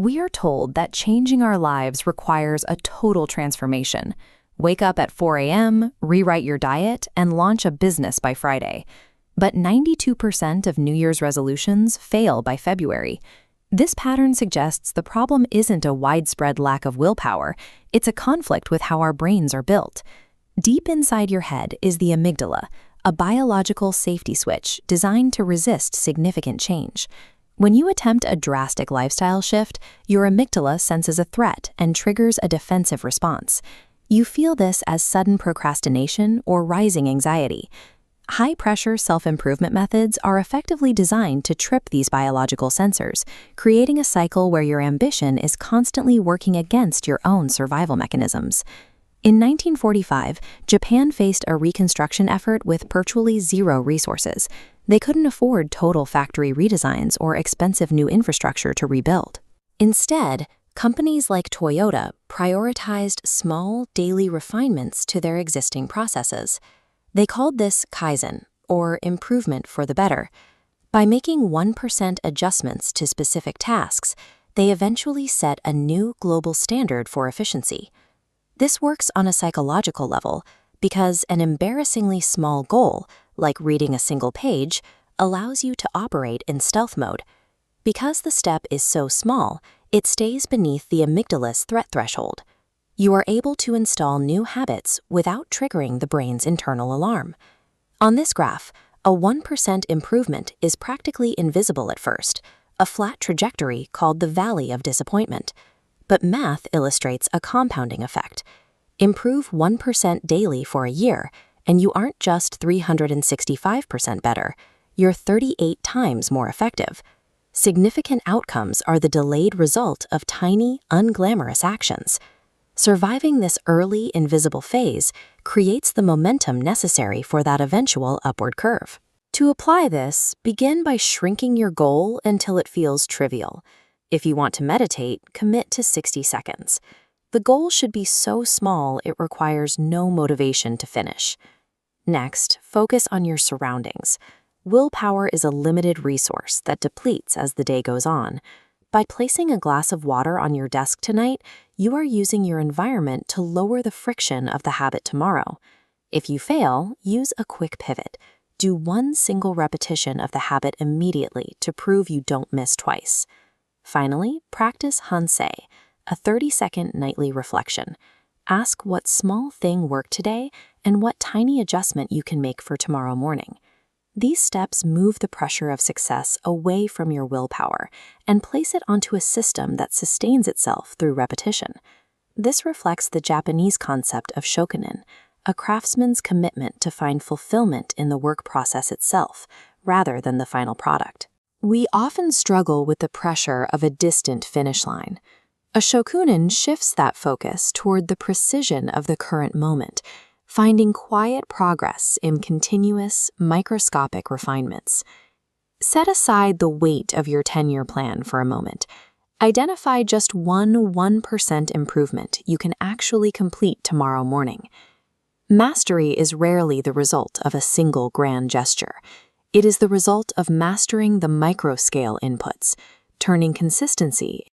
We are told that changing our lives requires a total transformation. Wake up at 4 a.m., rewrite your diet, and launch a business by Friday. But 92% of New Year's resolutions fail by February. This pattern suggests the problem isn't a widespread lack of willpower, it's a conflict with how our brains are built. Deep inside your head is the amygdala, a biological safety switch designed to resist significant change. When you attempt a drastic lifestyle shift, your amygdala senses a threat and triggers a defensive response. You feel this as sudden procrastination or rising anxiety. High-pressure self-improvement methods are effectively designed to trip these biological sensors, creating a cycle where your ambition is constantly working against your own survival mechanisms. In 1945, Japan faced a reconstruction effort with virtually zero resources. They couldn't afford total factory redesigns or expensive new infrastructure to rebuild. Instead, companies like Toyota prioritized small, daily refinements to their existing processes. They called this Kaizen, or improvement for the better. By making 1% adjustments to specific tasks, they eventually set a new global standard for efficiency. This works on a psychological level because an embarrassingly small goal, like reading a single page, allows you to operate in stealth mode. Because the step is so small, it stays beneath the amygdala's threat threshold. You are able to install new habits without triggering the brain's internal alarm. On this graph, a 1% improvement is practically invisible at first, a flat trajectory called the valley of disappointment. But math illustrates a compounding effect. Improve 1% daily for a year, and you aren't just 365% better, you're 38 times more effective. Significant outcomes are the delayed result of tiny, unglamorous actions. Surviving this early, invisible phase creates the momentum necessary for that eventual upward curve. To apply this, begin by shrinking your goal until it feels trivial. If you want to meditate, commit to 60 seconds. The goal should be so small it requires no motivation to finish. Next, focus on your surroundings. Willpower is a limited resource that depletes as the day goes on. By placing a glass of water on your desk tonight, you are using your environment to lower the friction of the habit tomorrow. If you fail, use a quick pivot. Do one single repetition of the habit immediately to prove you don't miss twice. Finally, practice Sensei, a 30-second nightly reflection. Ask what small thing worked today and what tiny adjustment you can make for tomorrow morning. These steps move the pressure of success away from your willpower and place it onto a system that sustains itself through repetition. This reflects the Japanese concept of shokunin, a craftsman's commitment to find fulfillment in the work process itself, rather than the final product. We often struggle with the pressure of a distant finish line. A shokunin shifts that focus toward the precision of the current moment, finding quiet progress in continuous, microscopic refinements. Set aside the weight of your 10-year plan for a moment. Identify just one 1% improvement you can actually complete tomorrow morning. Mastery is rarely the result of a single grand gesture. It is the result of mastering the micro-scale inputs, turning consistency